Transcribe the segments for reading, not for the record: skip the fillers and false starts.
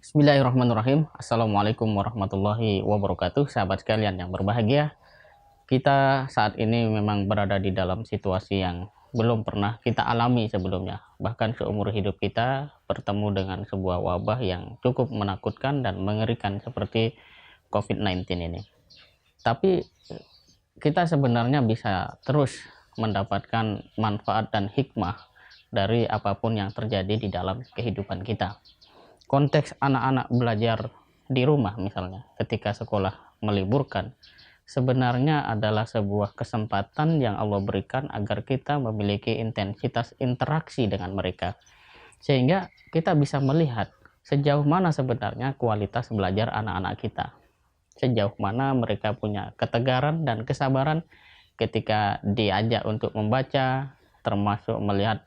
Bismillahirrahmanirrahim. Assalamualaikum warahmatullahi wabarakatuh. Sahabat sekalian yang berbahagia, kita saat ini memang berada di dalam situasi yang belum pernah kita alami sebelumnya. Bahkan seumur hidup kita bertemu dengan sebuah wabah yang cukup menakutkan dan mengerikan seperti COVID-19 ini. Tapi kita sebenarnya bisa terus mendapatkan manfaat dan hikmah dari apapun yang terjadi di dalam kehidupan kita. Konteks anak-anak belajar di rumah misalnya ketika sekolah meliburkan sebenarnya adalah sebuah kesempatan yang Allah berikan agar kita memiliki intensitas interaksi dengan mereka, sehingga kita bisa melihat sejauh mana sebenarnya kualitas belajar anak-anak kita, sejauh mana mereka punya ketegaran dan kesabaran ketika diajak untuk membaca, termasuk melihat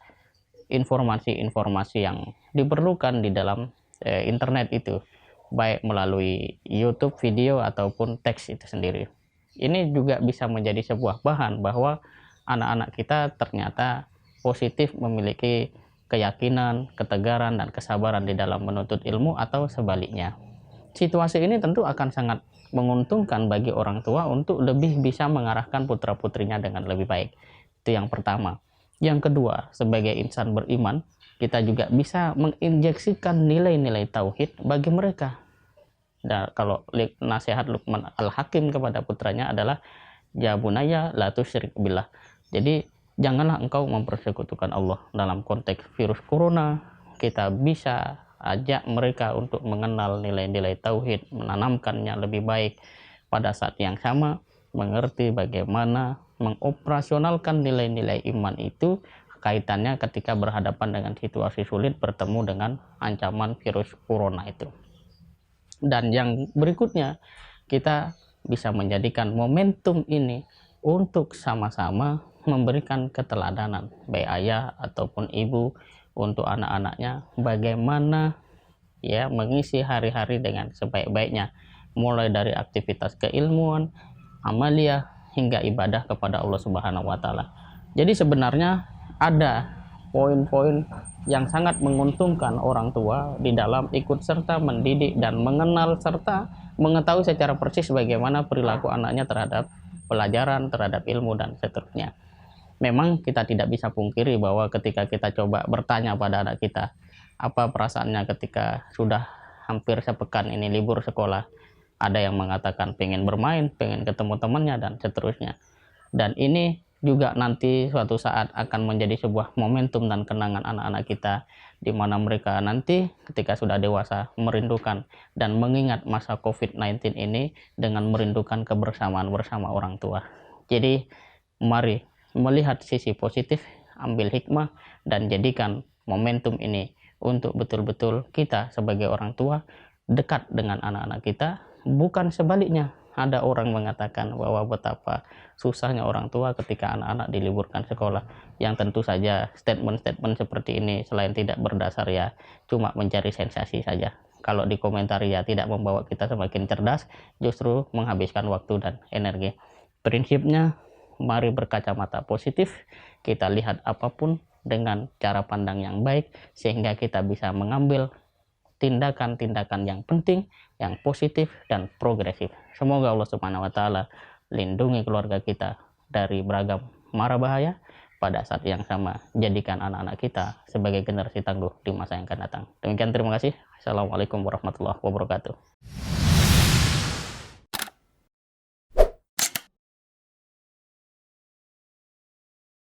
informasi-informasi yang diperlukan di dalam internet itu, baik melalui YouTube video ataupun teks itu sendiri. Ini juga bisa menjadi sebuah bahan bahwa anak-anak kita ternyata positif memiliki keyakinan, ketegaran, dan kesabaran di dalam menuntut ilmu atau sebaliknya. Situasi ini tentu akan sangat menguntungkan bagi orang tua untuk lebih bisa mengarahkan putra-putrinya dengan lebih baik. Itu yang pertama. Yang kedua, sebagai insan beriman, kita juga bisa menginjeksikan nilai-nilai tauhid bagi mereka. Dan kalau nasihat Luqman Al-Hakim kepada putranya adalah ya bunaya la tusyrik billah. Jadi janganlah engkau mempersekutukan Allah. Dalam konteks virus corona, kita bisa ajak mereka untuk mengenal nilai-nilai tauhid, menanamkannya lebih baik. Pada saat yang sama mengerti bagaimana mengoperasionalkan nilai-nilai iman itu kaitannya ketika berhadapan dengan situasi sulit bertemu dengan ancaman virus corona itu. Dan yang berikutnya, kita bisa menjadikan momentum ini untuk sama-sama memberikan keteladanan baik ayah ataupun ibu untuk anak-anaknya bagaimana ya mengisi hari-hari dengan sebaik-baiknya, mulai dari aktivitas keilmuan, amaliyah, hingga ibadah kepada Allah Subhanahu wa taala. Jadi sebenarnya ada poin-poin yang sangat menguntungkan orang tua di dalam ikut serta mendidik dan mengenal serta mengetahui secara persis bagaimana perilaku anaknya terhadap pelajaran, terhadap ilmu, dan seterusnya. Memang kita tidak bisa pungkiri bahwa ketika kita coba bertanya pada anak kita apa perasaannya ketika sudah hampir sepekan ini libur sekolah, ada yang mengatakan pengen bermain, pengen ketemu temannya, dan seterusnya. Dan ini juga nanti suatu saat akan menjadi sebuah momentum dan kenangan anak-anak kita, di mana mereka nanti ketika sudah dewasa merindukan dan mengingat masa COVID-19 ini dengan merindukan kebersamaan bersama orang tua. Jadi mari melihat sisi positif, ambil hikmah, dan jadikan momentum ini untuk betul-betul kita sebagai orang tua dekat dengan anak-anak kita, bukan sebaliknya. Ada orang mengatakan bahwa betapa susahnya orang tua ketika anak-anak diliburkan sekolah, yang tentu saja statement-statement seperti ini selain tidak berdasar ya cuma mencari sensasi saja. Kalau dikomentari ya tidak membawa kita semakin cerdas, justru menghabiskan waktu dan energi. Prinsipnya mari berkacamata positif, kita lihat apapun dengan cara pandang yang baik sehingga kita bisa mengambil tindakan-tindakan yang penting, yang positif dan progresif. Semoga Allah Subhanahu wa taala lindungi keluarga kita dari beragam mara bahaya, pada saat yang sama jadikan anak-anak kita sebagai generasi tangguh di masa yang akan datang. Demikian, terima kasih. Assalamualaikum warahmatullahi wabarakatuh.